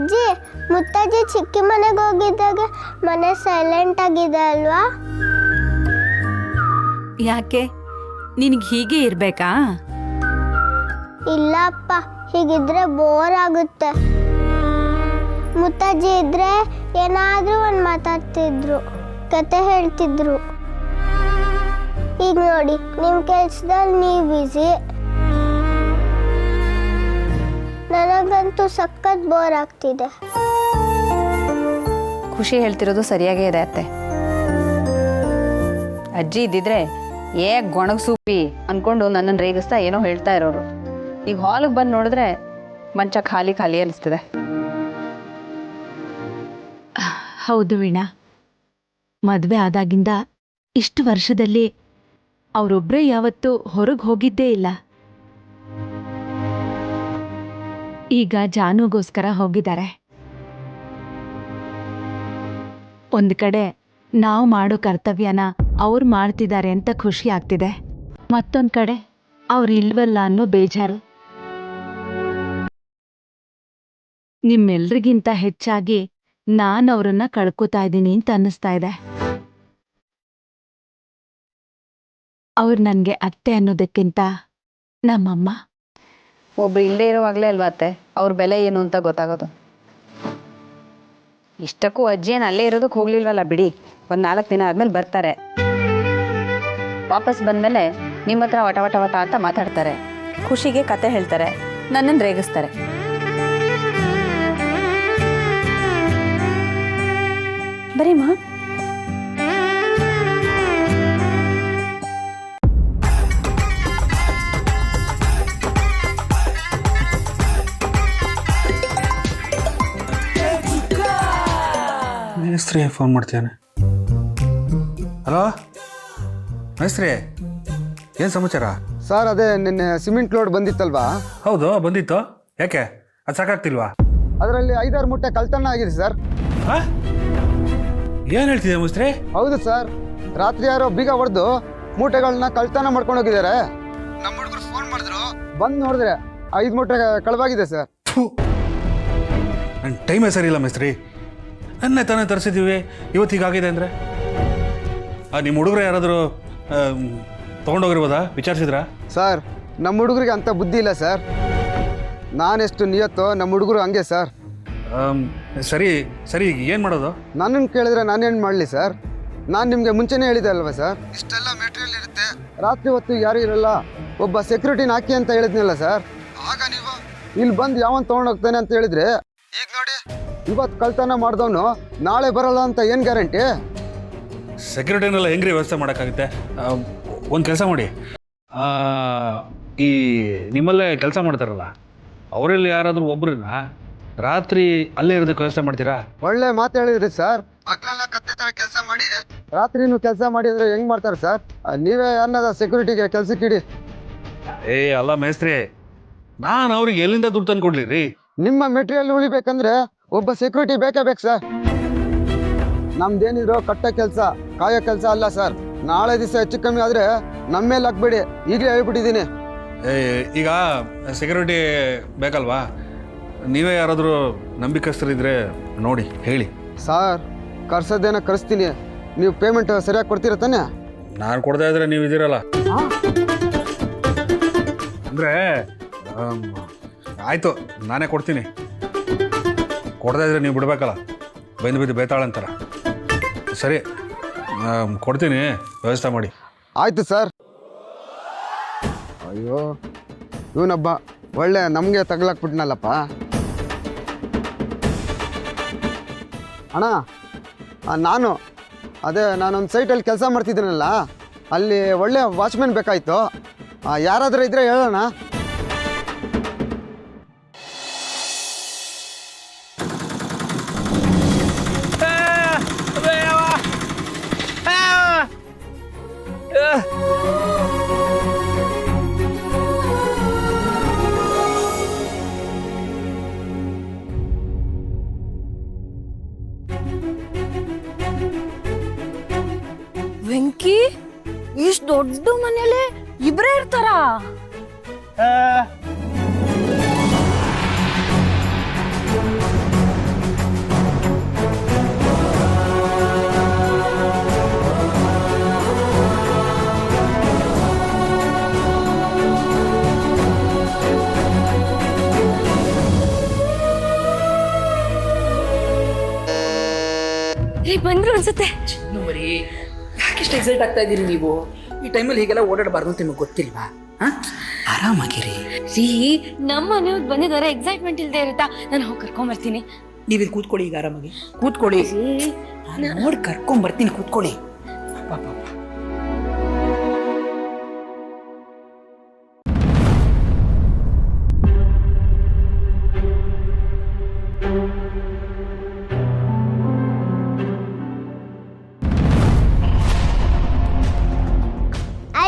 ಅಜ್ಜಿ, ಮುತ್ತಜ್ಜಿ ಚಿಕ್ಕಿ ಮನೆಗೆ ಹೋಗಿದ್ದಾಗ ಮನೆ ಸೈಲೆಂಟ್ ಆಗಿದೆ ಅಲ್ವಾ? ಯಾಕೆ, ನಿನಗೆ ಹೀಗೆ ಇರಬೇಕಾ? ಇಲ್ಲಪ್ಪ, ಹೀಗಿದ್ರೆ ಬೋರ್ ಆಗುತ್ತೆ. ಮುತ್ತಜ್ಜಿ ಇದ್ರೆ ಏನಾದರೂ ಒಂದು ಮಾತಾಡ್ತಿದ್ರು, ಕತೆ ಹೇಳ್ತಿದ್ರು. ಈಗ ನೋಡಿ, ನಿಮ್ಮ ಕೆಲ್ಸದಲ್ಲಿ ನೀವು ಬ್ಯುಸಿ. ನನಗಂತೂ ಸಖತ್ ಬೋರ್ ಆಗ್ತಿದೆ. ಖುಷಿ ಹೇಳ್ತಿರೋದು ಸರಿಯಾಗೇ ಇದೆ ಅತ್ತೆ. ಅಜ್ಜಿ ಇದ್ದಿದ್ರೆ ಗೊಣಗ್ ಸೂಪಿ ಅನ್ಕೊಂಡು ನನ್ನನ್ನು ರೇಗಿಸ್ತಾ ಏನೋ ಹೇಳ್ತಾ ಇರೋರು. ಈಗ ಹಾಲಿಗೆ ಬಂದು ನೋಡಿದ್ರೆ ಮಂಚ ಖಾಲಿ ಖಾಲಿ ಅನಿಸ್ತದೆ. ಹೌದು ವೀಣಾ, ಮದುವೆ ಆದಾಗಿಂದ ಇಷ್ಟು ವರ್ಷದಲ್ಲಿ ಅವರೊಬ್ಬರೇ ಯಾವತ್ತೂ ಹೊರಗೆ ಹೋಗಿದ್ದೇ ಇಲ್ಲ. ಈಗ ಜಾನುಗೋಸ್ಕರ ಹೋಗಿದ್ದಾರೆ. ಒಂದು ಕಡೆ ನಾವು ಮಾಡೋ ಕರ್ತವ್ಯನ ಅವ್ರು ಮಾಡ್ತಿದ್ದಾರೆ ಅಂತ ಖುಷಿ ಆಗ್ತಿದೆ, ಮತ್ತೊಂದು ಕಡೆ ಅವ್ರು ಇಲ್ವಲ್ಲ ಅನ್ನೋ ಬೇಜಾರು. ನಿಮ್ಮೆಲ್ರಿಗಿಂತ ಹೆಚ್ಚಾಗಿ ನಾನು ಅವ್ರನ್ನ ಕಳ್ಕೊತಾ ಇದ್ದೀನಿ ಅಂತ ಅನ್ನಿಸ್ತಾ ಇದೆ. ಅವ್ರು ನನಗೆ ಅತ್ತೆ ಅನ್ನೋದಕ್ಕಿಂತ ನಮ್ಮಮ್ಮ. ಒಬ್ರು ಇಲ್ಲದೆ ಇರೋವಾಗಲೇ ಅಲ್ವಾ ಅತ್ತೆ ಅವ್ರ ಬೆಲೆ ಏನು ಅಂತ ಗೊತ್ತಾಗೋದು. ಇಷ್ಟಕ್ಕೂ ಅಜ್ಜಿ ಏನು ಅಲ್ಲೇ ಇರೋದಕ್ಕೆ ಹೋಗ್ಲಿಲ್ವಲ್ಲ ಬಿಡಿ. ಒಂದು 4 ದಿನ ಆದ್ಮೇಲೆ ಬರ್ತಾರೆ. ವಾಪಸ್ ಬಂದಮೇಲೆ ನಿಮ್ಮ ಹತ್ರ ವಟ ವಟ ವಟ ಅಂತ ಮಾತಾಡ್ತಾರೆ, ಖುಷಿಗೆ ಕತೆ ಹೇಳ್ತಾರೆ, ನನ್ನನ್ನು ರೇಗಿಸ್ತಾರೆ. ಬರೀಮ್ಮ. ಮೇಸ್ತ್ರಿ ಫೋನ್ ಮಾಡ್ತೇನೆ. ಹಲೋ ಮೇಸ್ತ್ರಿ, ಏನು ಸಮಾಚಾರ? ಸರ್, ಅದೇ ನಿನ್ನೆ ಸಿಮೆಂಟ್ ಲೋಡ್ ಬಂದಿತ್ತಲ್ವಾ? ಹೌದು ಬಂದಿತ್ತು. ಯಾಕೆ, ಅದು ಸಾಕಾಗ್ತಿಲ್ವಾ? ಅದರಲ್ಲಿ 5-6 ಮೂಟೆ ಕಳ್ತನ ಆಗಿದೆ ಸರ್. ಏನು ಹೇಳ್ತಿದೆ ಮೇಸ್ತ್ರಿ? ಹೌದು ಸರ್, ರಾತ್ರಿ ಯಾರೋ ಬೀಗ ಹೊಡೆದು ಮೂಟೆಗಳನ್ನ ಕಳ್ತನ ಮಾಡ್ಕೊಂಡು ಹೋಗಿದ್ದಾರೆ. ನಮ್ಮ ಹುಡುಗರು ಫೋನ್ ಮಾಡಿದ್ರು, ಬಂದು ನೋಡಿದ್ರೆ 5 ಮೂಟೆ ಕಳವಾಗಿದೆ ಸರ್. ನನ್ನ ಟೈಮೇ ಸರಿ ಇಲ್ಲ ಮೇಸ್ತ್ರಿ. ನನ್ನೇ ತಾನೇ ತರಿಸಿದ್ದೀವಿ, ಇವತ್ತಿಗಾಗಿದೆ ಅಂದರೆ ನಿಮ್ಮ ಹುಡುಗರು ಯಾರಾದರೂ ತೊಗೊಂಡೋಗಿರ್ಬೋದಾ? ವಿಚಾರಿಸಿದ್ರಾ? ಸರ್, ನಮ್ಮ ಹುಡುಗರಿಗೆ ಅಂಥ ಬುದ್ಧಿ ಇಲ್ಲ ಸರ್. ನಾನೆಷ್ಟು ನಿಯತ್ತೋ ನಮ್ಮ ಹುಡುಗರು ಹಂಗೆ ಸರ್. ಸರಿ ಸರಿ, ಏನು ಮಾಡೋದು? ನನ್ನನ್ನು ಕೇಳಿದ್ರೆ ನಾನೇನು ಮಾಡಲಿ ಸರ್? ನಾನು ನಿಮಗೆ ಮುಂಚೆನೇ ಹೇಳಿದೆ ಅಲ್ವಾ ಸರ್, ಇಷ್ಟೆಲ್ಲ ಮೆಟೀರಿಯಲ್ ಇರುತ್ತೆ, ರಾತ್ರಿ ಹೊತ್ತು ಯಾರು ಇರಲ್ಲ, ಒಬ್ಬ ಸೆಕ್ಯೂರಿಟಿನ ಹಾಕಿ ಅಂತ ಹೇಳಿದ್ನಲ್ಲ ಸರ್. ಆಗ ನೀವು ಇಲ್ಲಿ ಬಂದು ಯಾವನ್ ತೊಗೊಂಡೋಗ್ತಾನೆ ಅಂತ ಹೇಳಿದ್ರೆ, ಈಗ ನೋಡಿ ಇವತ್ತು ಕಳ್ತನ ಮಾಡಿದವನು ನಾಳೆ ಬರಲ್ಲ ಅಂತ ಏನು ಗ್ಯಾರಂಟಿ? ಸೆಕ್ಯೂರಿಟಿನೆಲ್ಲ ಹೆಂಗ್ರಿ ವ್ಯವಸ್ಥೆ ಮಾಡೋಕ್ಕಾಗುತ್ತೆ? ಒಂದು ಕೆಲಸ ಮಾಡಿ, ಈ ನಿಮ್ಮಲ್ಲೇ ಕೆಲಸ ಮಾಡ್ತಾರಲ್ಲ ಅವರಲ್ಲಿ ಯಾರಾದರೂ ಒಬ್ಬರನ್ನ ರಾತ್ರಿ ಅಲ್ಲೇ ಇರೋದಕ್ಕೆ ವ್ಯವಸ್ಥೆ ಮಾಡ್ತೀರಾ? ಒಳ್ಳೆ ಮಾತು ಹೇಳಿದ್ರಿ ಸರ್. ಕೆಲಸ ಮಾಡಿ ರಾತ್ರಿನೂ ಕೆಲಸ ಮಾಡಿದ್ರೆ ಹೆಂಗ್ ಮಾಡ್ತಾರೆ ಸರ್? ನೀವೇ ಅನ್ನದ ಸೆಕ್ಯೂರಿಟಿಗೆ ಕೆಲ್ಸಕ್ಕೆ ಇಡಿ. ಅಲ್ಲ ಮೇಸ್ತ್ರಿ, ನಾನು ಅವ್ರಿಗೆ ಎಲ್ಲಿಂದ ದುಡ್ಡು ತಂದು ಕೊಡ್ಲಿ ರೀ? ನಿಮ್ಮ ಮೆಟೀರಿಯಲ್ ಉಳಿಬೇಕಂದ್ರೆ ಒಬ್ಬ ಸೆಕ್ಯೂರಿಟಿ ಬೇಕೇ ಬೇಕು ಸರ್. ನಮ್ದೇನಿದ್ರು ಕಟ್ಟ ಕೆಲಸ, ಕಾಯೋ ಕೆಲಸ ಅಲ್ಲ ಸರ್. ನಾಳೆ ದಿವಸ ಹೆಚ್ಚು ಕಮ್ಮಿ ಆದರೆ ನಮ್ಮ ಮೇಲೆ ಹಾಕ್ಬೇಡಿ, ಈಗಲೇ ಹೇಳ್ಬಿಟ್ಟಿದ್ದೀನಿ. ಈಗ ಸೆಕ್ಯೂರಿಟಿ ಬೇಕಲ್ವಾ? ನೀವೇ ಯಾರಾದರೂ ನಂಬಿಕಸ್ಥರಿದ್ರೆ ನೋಡಿ ಹೇಳಿ. ಸರ್, ಕರ್ಸೋದೇನೋ ಕರೆಸ್ತೀನಿ, ನೀವು ಪೇಮೆಂಟ್ ಸರಿಯಾಗಿ ಕೊಡ್ತೀರ ತಾನೆ? ನಾನು ಕೊಡ್ತಾ ಇದ್ರೆ ನೀವು ಇದ್ದೀರಲ್ಲ ಅಂದರೆ ಆಯಿತು, ನಾನೇ ಕೊಡ್ತೀನಿ. ಕೊಡ್ತಾ ಇದ್ರೆ ನೀವು ಬಿಡಬೇಕಲ್ಲ, ಬೈದು ಬಿದ್ದು ಬೇತಾಳಂತಾರ. ಸರಿ, ಕೊಡ್ತೀನಿ, ವ್ಯವಸ್ಥೆ ಮಾಡಿ. ಆಯಿತು ಸರ್. ಅಯ್ಯೋ, ಇವನೊಬ್ಬ ಒಳ್ಳೆ ನಮಗೆ ತಗ್ಲಾಕ್ಬಿಟ್ನಲ್ಲಪ್ಪ. ಅಣ್ಣ, ನಾನೊಂದು ಸೈಟಲ್ಲಿ ಕೆಲಸ ಮಾಡ್ತಿದ್ದೀನಲ್ಲ, ಅಲ್ಲಿ ಒಳ್ಳೆ ವಾಚ್ಮೆನ್ ಬೇಕಾಯಿತು. ಯಾರಾದರೂ ಇದ್ದರೆ ಹೇಳೋಣ. ವೆಂಕಿ, ಇಷ್ಟು ದೊಡ್ಡ ಮನೇಲಿ ಇಬ್ಬರೇ ಇರ್ತಾರ? ಬಂದ್ರು ಅನ್ಸುತ್ತೆ. ಮರಿ ಯಾಕೆ ಇಷ್ಟು ಎಕ್ಸೈಟ್ ಆಗ್ತಾ ಇದ್ದೀರಿ ನೀವು? ಈ ಟೈಮಲ್ಲಿ ಹೀಗೆಲ್ಲ ಓಡಾಡಬಾರ್ದು ಅಂತ ನಿಮಗೆ ಗೊತ್ತಿಲ್ವಾ? ಆರಾಮಾಗಿರಿ ರೀ, ನಮ್ಮ ಮನೆಯವ್ರು ಬಂದಿದ್ದಾರೆ, ಎಕ್ಸೈಟ್ಮೆಂಟ್ ಇಲ್ಲದೆ ಇರುತ್ತಾ? ನಾನು ಹೋಗಿ ಕರ್ಕೊಂಬರ್ತೀನಿ. ನೀವಿಲ್ಲಿ ಕೂತ್ಕೊಳ್ಳಿ, ಈಗ ಆರಾಮಾಗಿ ಕೂತ್ಕೊಳ್ಳಿ. ನಾನು ನೋಡಿ ಕರ್ಕೊಂಬರ್ತೀನಿ, ಕೂತ್ಕೊಳ್ಳಿ. ಪಾಪ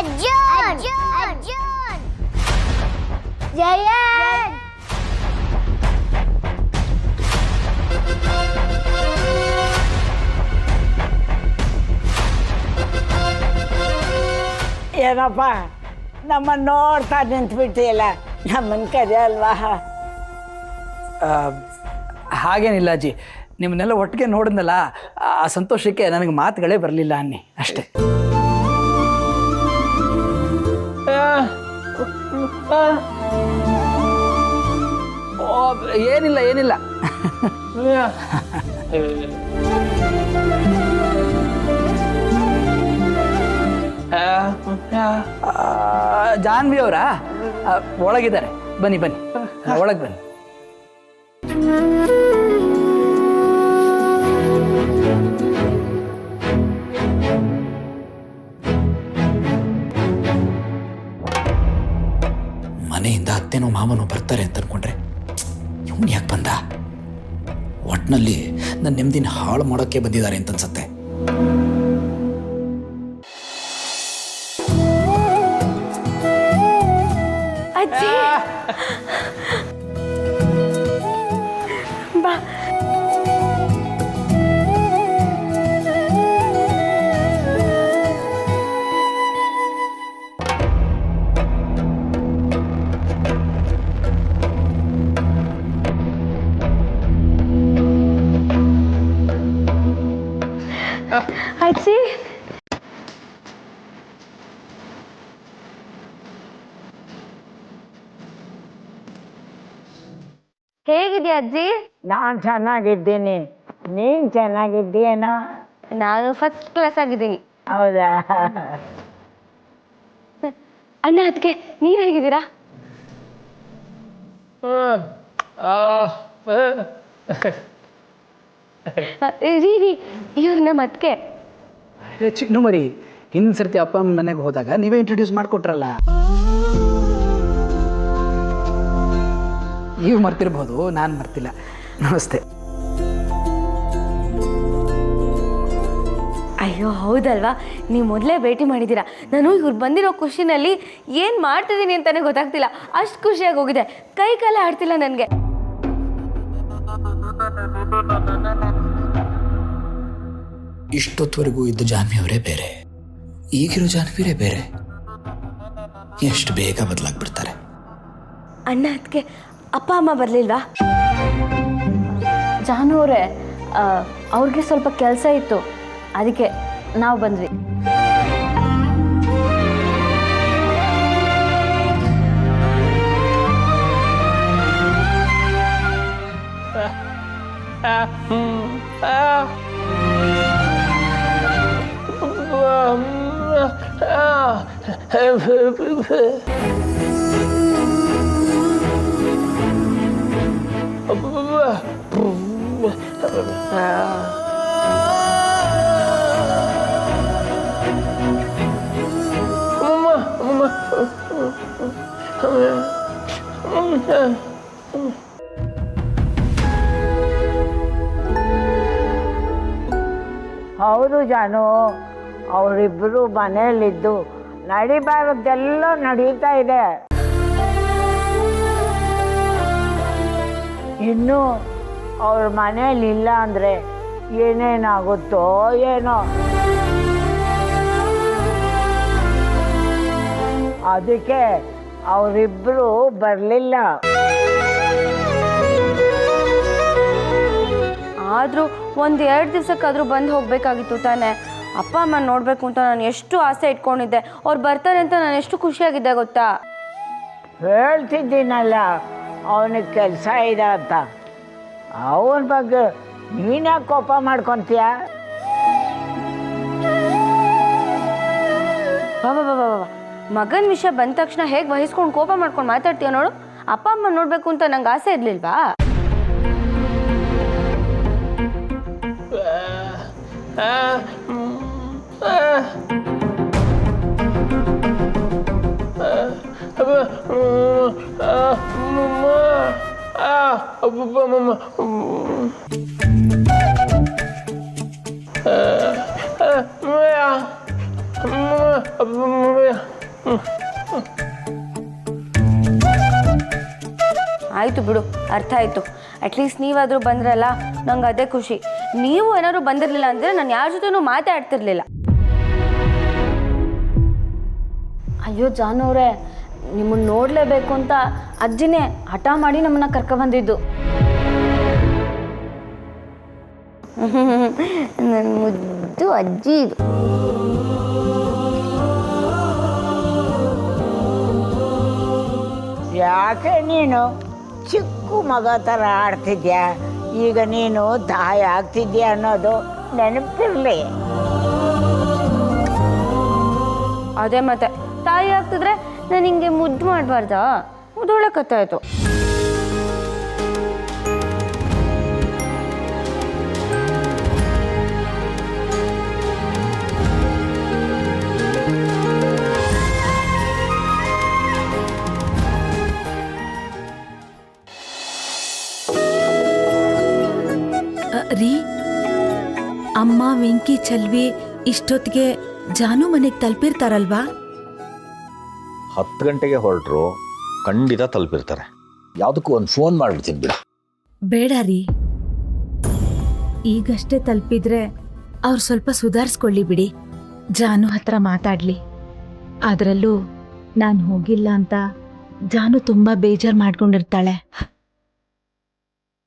ಅರ್ಜುನ್ ಜಯನ್ ಏನಪ್ಪ ನಮ್ಮನ್ನು ನೋಡ್ತಾ ನಿಂತ್ಬಿಟ್ಟಿಯಲ್ಲ, ನಮ್ಮನ್ನ ಕರೆಯಲ್ವಾ? ಹಾಗೇನಿಲ್ಲ ಅಜ್ಜಿ, ನಿಮ್ಮನ್ನೆಲ್ಲ ಒಟ್ಟಿಗೆ ನೋಡಿದ್ನಲ್ಲ, ಆ ಸಂತೋಷಕ್ಕೆ ನನಗೆ ಮಾತುಗಳೇ ಬರಲಿಲ್ಲ ಅನ್ನಿ ಅಷ್ಟೇ. ಏನಿಲ್ಲ ಏನಿಲ್ಲ. ಜಾನ್ವಿ ಅವರಾ? ಒಳಗಿದ್ದಾರೆ, ಬನ್ನಿ ಬನ್ನಿ, ಒಳಗೆ ಬನ್ನಿ. ಮನೆಯಿಂದ ಅತ್ತೆನೋ ಮಾವನೋ ಬರ್ತಾರೆ ಅಂತ ಅನ್ಕೊಂಡ್ರೆ ಇವನು ಯಾಕೆ ಬಂದ? ಒಟ್ಟಿನಲ್ಲಿ ನನ್ನ ನೆಮ್ಮದಿನ ಹಾಳು ಮಾಡೋಕ್ಕೆ ಬಂದಿದ್ದಾರೆ ಅಂತ ಅನ್ಸತ್ತೆ. ಅಜ್ಜಿ ಬಾ. ಅಜ್ಜಿ ಹೇಗಿದ್ಯಾ ಅಜ್ಜಿ? ನಾನು ಚೆನ್ನಾಗಿದ್ದೀನಿ, ನೀನು ಚೆನ್ನಾಗಿದ್ದೀಯೇನೋ? ನಾನು ಫಸ್ಟ್ ಕ್ಲಾಸ್ ಆಗಿದ್ದೀನಿ. ಹೌದಾ? ಅಣ್ಣ, ಅದಕ್ಕೆ ನೀವ್ ಹೇಗಿದ್ದೀರಾ? ರೀ ರೀ, ಇವ್ರನ್ನ ಮತ್ಕೆ ಚಿಕ್ಕ ಮರಿ, ಹಿಂದಿನ ಸರ್ತಿ ಅಪ್ಪ ಅಮ್ಮ ಮನೆಗೆ ಹೋದಾಗ ನೀವೇ ಇಂಟ್ರೊಡ್ಯೂಸ್ ಮಾಡಿಕೊಟ್ರಲ್ಲ. ನೀವು ಮರ್ತಿರ್ಬೋದು, ನಾನು ಮರ್ತಿಲ್ಲ. ನಮಸ್ತೆ. ಅಯ್ಯೋ ಹೌದಲ್ವಾ, ನೀವು ಮೊದಲೇ ಭೇಟಿ ಮಾಡಿದ್ದೀರಾ. ನಾನು ಇವ್ರು ಬಂದಿರೋ ಖುಷಿನಲ್ಲಿ ಏನು ಮಾಡ್ತಿದ್ದೀನಿ ಅಂತಾನೆ ಗೊತ್ತಾಗ್ತಿಲ್ಲ, ಅಷ್ಟು ಖುಷಿಯಾಗಿ ಹೋಗಿದೆ. ಕೈ ಕಾಲೇ ಆಡ್ತಿಲ್ಲ ನನಗೆ. ಇಷ್ಟೊತ್ತವರೆಗೂ ಇದ್ದ ಜಾನ್ವಿಯವರೇ ಬೇರೆ, ಈಗಿರೋ ಜಾನ್ವಿರೇ ಬೇರೆ. ಎಷ್ಟು ಬೇಗ ಬದಲಾಗ್ಬಿಡ್ತಾರೆ. ಅಣ್ಣ, ಅದಕ್ಕೆ ಅಪ್ಪ ಅಮ್ಮ ಬರಲಿಲ್ವಾ? ಜಾನು ಅವರೇ, ಅವ್ರಿಗೆ ಸ್ವಲ್ಪ ಕೆಲಸ ಇತ್ತು, ಅದಕ್ಕೆ ನಾವು ಬಂದ್ವಿ. ಹೌದು ಜಾನು, ಅವರಿಬ್ಬರು ಮನೆಯಲ್ಲಿದ್ದು ನಡಿಬಾರದ್ದೆಲ್ಲ ನಡೀತಾ ಇದೆ. ಇನ್ನು ಅವ್ರ ಮನೇಲಿ ಇಲ್ಲ ಅಂದರೆ ಏನೇನಾಗುತ್ತೋ ಏನೋ. ಅದಕ್ಕೆ ಅವರಿಬ್ಬರು ಬರಲಿಲ್ಲ. ಆದರೂ ಒಂದು 2 ದಿವಸಕ್ಕಾದರೂ ಬಂದು ಹೋಗಬೇಕಾಗಿತ್ತು ತಾನೇ. ಅಪ್ಪ ಅಮ್ಮ ನೋಡಬೇಕು ಅಂತ ನಾನು ಎಷ್ಟು ಆಸೆ ಇಟ್ಕೊಂಡಿದ್ದೆ. ಅವ್ರು ಬರ್ತಾರೆ ಅಂತ ನಾನು ಎಷ್ಟು ಖುಷಿಯಾಗಿದ್ದೆ ಗೊತ್ತಾ? ಹೇಳ್ತಿದ್ದೀನಲ್ಲ ಅವನಿಗೆ ಕೆಲಸ ಇದೆ ಅಂತ. ಅವನ ಬಗ್ಗೆ ನೀನ್ಯಾಕೆ ಕೋಪ ಮಾಡ್ಕೊತೀಯ? ವಾ ಮಗನ ವಿಷಯ ಬಂದ ತಕ್ಷಣ ಹೇಗೆ ವಹಿಸ್ಕೊಂಡು ಕೋಪ ಮಾಡ್ಕೊಂಡು ಮಾತಾಡ್ತೀಯ ನೋಡು. ಅಪ್ಪ ಅಮ್ಮ ನೋಡಬೇಕು ಅಂತ ನಂಗೆ ಆಸೆ ಇರಲಿಲ್ವಾ? ಆಯಿತು ಬಿಡು, ಅರ್ಥ ಆಯಿತು. ಅಟ್ಲೀಸ್ಟ್ ನೀವಾದರೂ ಬಂದ್ರಲ್ಲ, ನಂಗೆ ಅದೇ ಖುಷಿ. ನೀವು ಏನಾದ್ರು ಬಂದಿರಲಿಲ್ಲ ಅಂದರೆ ನಾನು ಯಾರ ಜೊತೆನೂ ಮಾತಾಡ್ತಿರ್ಲಿಲ್ಲ. ಅಯ್ಯೋ ಜಾನವ್ರೆ, ನಿಮ್ಮನ್ನು ನೋಡಲೇಬೇಕು ಅಂತ ಅಜ್ಜಿನೇ ಹಠ ಮಾಡಿ ನಮ್ಮನ್ನ ಕರ್ಕೊಬಂದಿದ್ದು. ನನ್ನ ಮುದ್ದು ಅಜ್ಜಿ ಇದು. ಯಾಕೆ ನೀನು ಚಿಕ್ಕ ಮಗ ಥರ ಆಡ್ತಿದ್ಯಾ? ಈಗ ನೀನು ತಾಯಿ ಆಗ್ತಿದ್ಯಾ ಅನ್ನೋದು ನೆನಪಿರಲಿ. ಅದೇ ಮತ್ತೆ, ತಾಯಿ ಆಗ್ತಿದ್ರೆ ನಾನು ಹಿಂಗೆ ಮುದ್ದು ಮಾಡಬಾರ್ದಾ? ಮುದ್ದೊಳ್ಳೆ ಕಥೆ ಆಯಿತು. ರೀ, ಅಮ್ಮ ವೆಂಕಿ ಚಲ್ವಿ ಇಷ್ಟೊತ್ತಿಗೆ ಜಾನು ಮನೆಗೆ ತಲುಪಿರ್ತಾರಲ್ವಾ? 10 ಗಂಟೆಗೆ ಹೊರಟರು, ಖಂಡಿತ ತಲುಪಿರ್ತಾರೆ. ಯಾವುದಕ್ಕೂ ಒಂದು ಫೋನ್ ಮಾಡಿಬಿಡ್ತೀನಿ ಬಿಡ. ಬೇಡ ರೀ, ಈಗಷ್ಟೇ ತಲುಪಿದ್ರೆ ಅವ್ರು ಸ್ವಲ್ಪ ಸುಧಾರಿಸ್ಕೊಳ್ಳಿ ಬಿಡಿ. ಜಾನು ಹತ್ರ ಮಾತಾಡ್ಲಿ. ಅದರಲ್ಲೂ ನಾನು ಹೋಗಿಲ್ಲ ಅಂತ ಜಾನು ತುಂಬಾ ಬೇಜಾರು ಮಾಡ್ಕೊಂಡಿರ್ತಾಳೆ.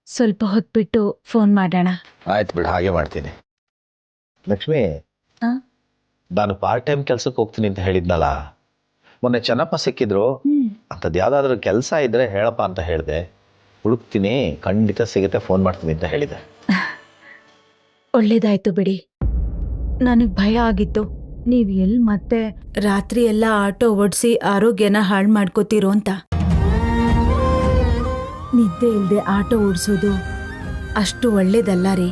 ಸ್ವಲ್ಪ ಹೊತ್ಬಿಟ್ಟು ಫೋನ್ ಮಾಡೋಣ. ಆಯ್ತು ಬಿಡು, ಹಾಗೆ ಮಾಡ್ತೀನಿ. ಲಕ್ಷ್ಮಿ, ನಾನು ಪಾರ್ಟ್ ಟೈಮ್ ಕೆಲ್ಸಕ್ಕೆ ಹೋಗ್ತೀನಿ ಅಂತ ಹೇಳಿದ್ನಲ್ಲ, ಮೊನ್ನೆ ಚೆನ್ನಪ್ಪ ಸಿಕ್ಕಿದ್ರು. ಅಂಥದ್ದು ಯಾವುದಾದ್ರೂ ಕೆಲಸ ಇದ್ರೆ ಹೇಳಪ್ಪ ಅಂತ ಹೇಳಿದೆ. ಹುಡುಕ್ತೀನಿ, ಖಂಡಿತ ಸಿಗುತ್ತೆ, ಫೋನ್ ಮಾಡ್ತೀನಿ ಅಂತ ಹೇಳಿದೆ. ಒಳ್ಳೇದಾಯ್ತು ಬಿಡಿ. ನನಗೆ ಭಯ ಆಗಿತ್ತು, ನೀವು ಎಲ್ಲಿ ಮತ್ತೆ ರಾತ್ರಿ ಎಲ್ಲ ಆಟೋ ಓಡಿಸಿ ಆರೋಗ್ಯನ ಹಾಳು ಮಾಡ್ಕೋತೀರೋ ಅಂತ. ನಿದ್ದೆ ಇಲ್ಲದೆ ಆಟೋ ಓಡಿಸೋದು ಅಷ್ಟು ಒಳ್ಳೇದಲ್ಲ ರೀ.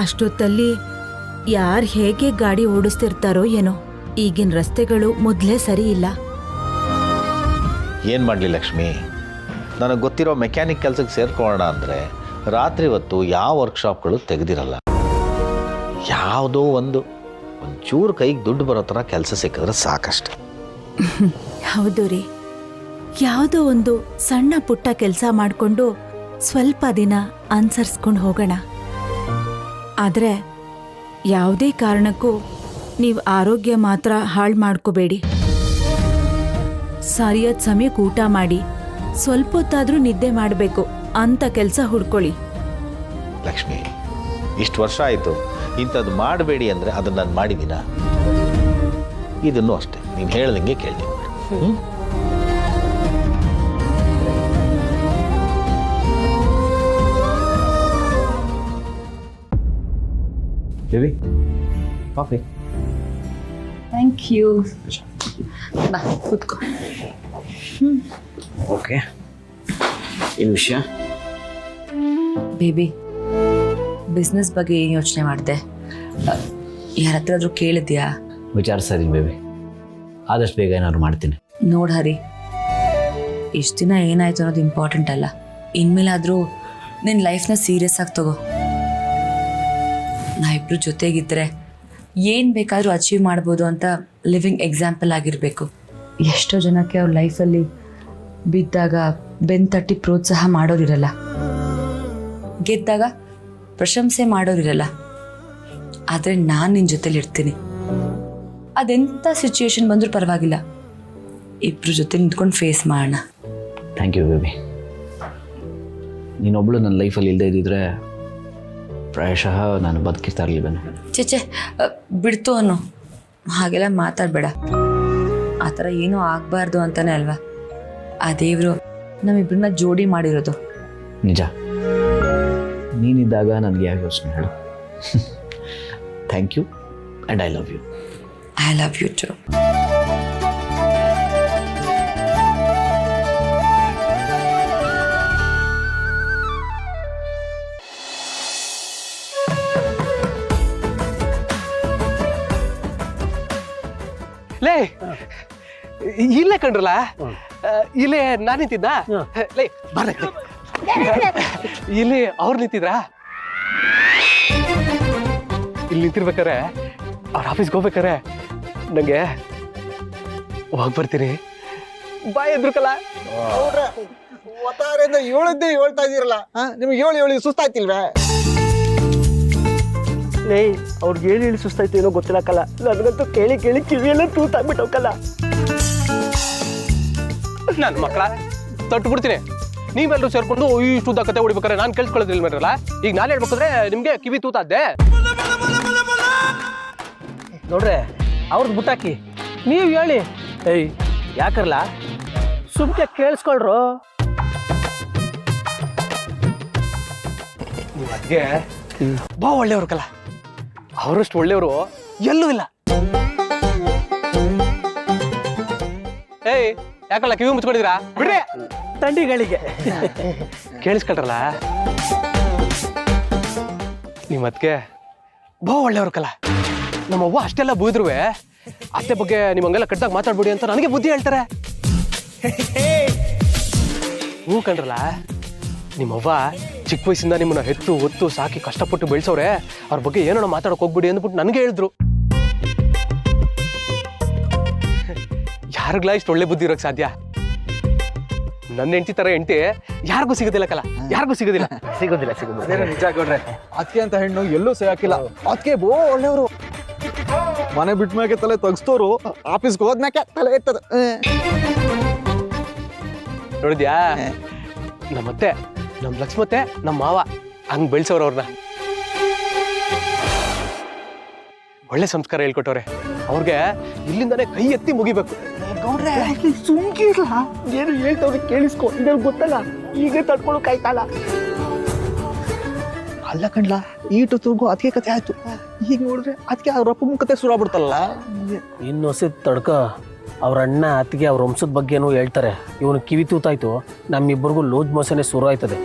ಅಷ್ಟೊತ್ತಲ್ಲಿ ಯಾರು ಹೇಗೆ ಗಾಡಿ ಓಡಿಸ್ತಿರ್ತಾರೋ ಏನೋ. ಈಗಿನ ರಸ್ತೆಗಳು ಮೊದಲೇ ಸರಿ ಇಲ್ಲ. ಏನು ಮಾಡಲಿ ಲಕ್ಷ್ಮಿ, ನನಗೆ ಗೊತ್ತಿರೋ ಮೆಕ್ಯಾನಿಕ್ ಕೆಲಸಕ್ಕೆ ಸೇರ್ಕೊಳ್ಳೋಣ ಅಂದರೆ ರಾತ್ರಿ ಹೊತ್ತು ಯಾವ ವರ್ಕ್ಶಾಪ್ಗಳು ತೆಗೆದಿರಲ್ಲ. ಯಾವುದೋ ಒಂಚೂರು ಕೈಗೆ ದುಡ್ಡು ಬರೋ ಥರ ಕೆಲಸ ಸಿಕ್ಕಿದ್ರೆ ಸಾಕಷ್ಟೆ. ಹೌದು ರೀ, ಯಾವುದೋ ಒಂದು ಸಣ್ಣ ಪುಟ್ಟ ಕೆಲಸ ಮಾಡಿಕೊಂಡು ಸ್ವಲ್ಪ ದಿನ ಅನುಸರಿಸ್ಕೊಂಡು ಹೋಗೋಣ. ಆದರೆ ಯಾವುದೇ ಕಾರಣಕ್ಕೂ ನೀವು ಆರೋಗ್ಯ ಮಾತ್ರ ಹಾಳು ಮಾಡ್ಕೋಬೇಡಿ. ಸರಿಯಾದ ಸಮಯಕ್ಕೆ ಊಟ ಮಾಡಿ, ಸ್ವಲ್ಪ ಹೊತ್ತಾದರೂ ನಿದ್ದೆ ಮಾಡಬೇಕು ಅಂತ ಕೆಲಸ ಹುಡ್ಕೊಳ್ಳಿ. ಲಕ್ಷ್ಮಿ, ಇಷ್ಟು ವರ್ಷ ಆಯಿತು, ಇಂಥದ್ದು ಮಾಡಬೇಡಿ ಅಂದರೆ ಅದನ್ನು ನಾನು ಮಾಡಿದ್ದೀನ? ಇದನ್ನು ಅಷ್ಟೇ, ನೀನು ಹೇಳ್ದಂಗೆ ಕೇಳ್ತೀನಿ. Baby, coffee. Thank you. ಬಾ ಕೂತ್ಕೋ. ಓಕೆ, ಏನು ವಿಷಯ? ಬೇಬಿ, ಬಿಸ್ನೆಸ್ ಬಗ್ಗೆ ಏನು ಯೋಚನೆ ಮಾಡಿದೆ? ಯಾರ ಹತ್ರ ಆದರೂ ಕೇಳಿದ್ಯಾ? ವಿಚಾರಿಸ್ತೀನಿ ಬೇಬಿ, ಆದಷ್ಟು ಬೇಗ ಏನಾದ್ರು ಮಾಡ್ತೀನಿ. ನೋಡು ಹರಿ, ಇಷ್ಟು ದಿನ ಏನಾಯ್ತು ಅನ್ನೋದು ಇಂಪಾರ್ಟೆಂಟ್ ಅಲ್ಲ. ಇನ್ಮೇಲಾದರೂ ನಿನ್ನ ಲೈಫ್ನ ಸೀರಿಯಸ್ ಆಗಿ ತಗೋ. ನಾವಿಬ್ರು ಜೊತೆಗಿದ್ದರೆ ಏನು ಬೇಕಾದರೂ ಅಚೀವ್ ಮಾಡ್ಬೋದು ಅಂತ ಲಿವಿಂಗ್ ಎಕ್ಸಾಂಪಲ್ ಆಗಿರಬೇಕು. ಎಷ್ಟೋ ಜನಕ್ಕೆ ಅವ್ರ ಲೈಫಲ್ಲಿ ಬಿದ್ದಾಗ ಬೆನ್ನು ತಟ್ಟಿ ಪ್ರೋತ್ಸಾಹ ಮಾಡೋರಿರಲ್ಲ, ಗೆದ್ದಾಗ ಪ್ರಶಂಸೆ ಮಾಡೋರಿರಲ್ಲ. ಆದರೆ ನಾನು ನಿನ್ನ ಜೊತೆಲಿ ಇರ್ತೀನಿ. ಅದೆಂಥ ಸಿಚುಯೇಷನ್ ಬಂದರೂ ಪರವಾಗಿಲ್ಲ, ಇಬ್ಬರು ಜೊತೆ ನಿಂತ್ಕೊಂಡು ಫೇಸ್ ಮಾಡೋಣ. Thank you baby. ನೀನೊಬ್ಬಳು ನನ್ನ ಲೈಫಲ್ಲಿ ಇಲ್ಲದೆ ಇದ್ದಿದ್ರೆ ಪ್ರಾಯಶಃ ನಾನು ಬದುಕಿರ್ತಾ ಇರಲಿಲ್ಲ. ಚೇಚೆ, ಬಿಡ್ತು ಅನ್ನೋ ಹಾಗೆಲ್ಲ ಮಾತಾಡಬೇಡ. ಆ ಥರ ಏನೂ ಆಗಬಾರ್ದು ಅಂತಾನೆ ಅಲ್ವಾ ಆ ದೇವರು ನಮ್ಮಿಬ್ಬರನ್ನ ಜೋಡಿ ಮಾಡಿರೋದು. ನಿಜ, ನೀನಿದ್ದಾಗ ನನಗೆ ಯಾವ ಯೋಚನೆ ಹೇಳು. Thank you and I love you. I love you too. ಲೇ ಇಲ್ಲೇ ಕಂಡ್ರಲ್ಲ ಇಲ್ಲೇ ನಾನು ನಿಂತಿದ್ದ ಲೇ ಬರ್ರಿ ಇಲ್ಲಿ ಅವ್ರು ನಿಂತಿದ್ರ ಇಲ್ಲಿ ನಿಂತಿರ್ಬೇಕಾರೆ ಅವ್ರ ಆಫೀಸ್ಗೆ ಹೋಗ್ಬೇಕಾರೆ ನಂಗೆ ಹೋಗಿ ಬರ್ತೀನಿ ಬಾಯ್ ಎದ್ರುಕಲ್ಲ ಒತ್ತಾರೆಯಿಂದ ಹೇಳದ್ದೇ ಹೇಳ್ತಾ ಇದೀರಲ್ಲ ನಿಮ್ಗೆ ಹೇಳಿ ಸುಸ್ತಾಯ್ತಿಲ್ವೇ? ಲೇ ಅವ್ರಿಗೆ ಹೇಳಿ ಸುಸ್ತಾಯ್ತು ಏನೋ ಗೊತ್ತಿಲ್ಲಕ್ಕಲ್ಲ, ನನಗಂತೂ ಕೇಳಿ ಕೇಳಿ ಕಿವಿಯೆಲ್ಲ ತೂತಾಗ್ಬಿಟ್ಟವಕ್ಕಲ್ಲ. ನನ್ನ ಮಕ್ಕಳ ತೊಟ್ಟು ಬಿಡ್ತೀನಿ, ನೀವೆಲ್ಲರೂ ಸೇರ್ಕೊಂಡು ಇಷ್ಟು ಉದ್ದ ಕತೆ ಹೊಡಿಬೇಕಾರೆ ನಾನು ಕೇಳಿಸ್ಕೊಳ್ಳೋದಿಲ್ಲ ಮೇರಲ್ಲ. ಈಗ ನಾನು ಹೇಳ್ಬೇಕಾದ್ರೆ ನಿಮ್ಗೆ ಕಿವಿ ತೂತಾದ್ದೆ ನೋಡ್ರೆ ಅವ್ರದ್ದು ಬುಟ್ಟಾಕಿ ನೀವು ಹೇಳಿ. ಏಯ್ ಯಾಕರ್ಲ ಸುಮ್ಕೆ ಕೇಳಿಸ್ಕೊಳ್ರು. ನೀವು ಅದಕ್ಕೆ ಬಾ ಒಳ್ಳೆಯವ್ರಕ್ಕಲ್ಲ, ಅವರಷ್ಟು ಒಳ್ಳೆಯವರು ಎಲ್ಲೂ ಇಲ್ಲ. ಏಯ್ ಯಾಕಲ್ಲ ಕಿವಿ ಮುಚ್ಕೊಂಡಿದ್ದೀರಾ ಬಿಡ್ರಿ ತಂಡಿಗಳಿಗೆ ಕೇಳಿಸ್ಕೊಳ್ರಲ್ಲ. ನಿಮ್ಮ ಅದಕ್ಕೆ ಬಾ ಒಳ್ಳೆಯವ್ರಕ್ಕಲ್ಲ, ನಮ್ಮವ್ವ ಅಷ್ಟೆಲ್ಲ ಬೂದ್ರು ಅತ್ತೆ ಬಗ್ಗೆ ನಿಮ್ಮ ಹಂಗೆಲ್ಲ ಕಟ್ಟಾಗ ಮಾತಾಡ್ಬಿಡಿ ಅಂತ ನನಗೆ ಬುದ್ಧಿ ಹೇಳ್ತಾರೆ. ಹ್ಞೂ ಕಂಡ್ರಲ್ಲ, ನಿಮ್ಮವ್ವ ಚಿಕ್ಕ ವಯಸ್ಸಿಂದ ನಿಮ್ಮನ್ನ ಹೆತ್ತು ಹೊತ್ತು ಸಾಕಿ ಕಷ್ಟಪಟ್ಟು ಬೆಳೆಸೋರೆ, ಅವ್ರ ಬಗ್ಗೆ ಏನೋ ಮಾತಾಡೋಕೆ ಹೋಗ್ಬಿಡಿ ಅಂದ್ಬಿಟ್ಟು ನನಗೆ ಹೇಳಿದ್ರು. ಯಾರಿಗ್ಲಾ ಇಷ್ಟು ಒಳ್ಳೆ ಬುದ್ಧಿ ಇರೋಕ್ಕೆ ಸಾಧ್ಯ? ನನ್ನ ಹೆಂಡತಿ ತರ ಹೆಂಡತಿ ಯಾರಿಗೂ ಸಿಗೋದಿಲ್ಲ ಕಲ, ಯಾರಿಗೂ ಸಿಗೋದಿಲ್ಲ ಸಿಗೋದಿಲ್ಲ. ನಿಜ ಕೊಡ್ರೆ ಅದಕ್ಕೆ ಅಂತ ಹೆಣ್ಣು ಎಲ್ಲೂ ಸಿಗಾಕಿಲ್ಲ. ಅದಕ್ಕೆ ಬೋ ಒಳ್ಳೆಯವರು, ಮನೆ ಬಿಟ್ಟ ಮ್ಯಾಗೆ ತಲೆ ತಗ್ಸ್ತೋರು ಆಫೀಸ್ಗೆ ಹೋದ್ಮ್ಯಾಕೆ ತಲೆ ಎತ್ತದ. ನೋಡಿದ್ಯಾ, ನಮ್ಮತ್ತೆ ನಮ್ಮ ಲಕ್ಷ್ಮತ್ತೆ ನಮ್ಮ ಮಾವ ಹಂಗ್ ಬೆಳೆಸೋರು ಅವ್ರನ್ನ. ಒಳ್ಳೆ ಸಂಸ್ಕಾರ ಹೇಳ್ಕೊಟ್ಟವ್ರೆ ಅವ್ರಿಗೆ, ಇಲ್ಲಿಂದಾನೆ ಕೈ ಎತ್ತಿ ಮುಗಿಬೇಕು. ಸುಮ್ಕಿರ್ಲ, ಏನು ಹೇಳ್ತವ್ರೆ ಕೇಳಿಸ್ಕೊ, ಇದ್ರಲ್ಲಿ ಗೊತ್ತಲ್ಲ ಈಗ ತಡ್ಕೊಳಕ್ ಆಯ್ತಲ್ಲ. ಅಲ್ಲ ಕಣ್ಲಾ, ಈಟೊತ್ತಿಗೂ ಅದಕ್ಕೆ ಕತೆ ಆಯ್ತು. ಈಗ ನೋಡಿದ್ರೆ ಅದಕ್ಕೆ ಅವ್ರ ಅಪ್ಪ ಕತೆ ಶುರು ಆಗ್ಬಿಡ್ತಲ್ಲ. ಇನ್ನು ಹೊಸದ್ ತಡ್ಕ, ಅವ್ರ ಅಣ್ಣ ಅತ್ತಿಗೆ ಅವ್ರ ವಂಶದ ಬಗ್ಗೆನೂ ಹೇಳ್ತಾರೆ. ಇವನು ಕಿವಿ ತೂತಾಯ್ತು, ನಮ್ಮಿಬ್ಬರಿಗೂ ಲೂಸ್ ಮೋಸನೆ ಶುರು ಆಯ್ತದೆ.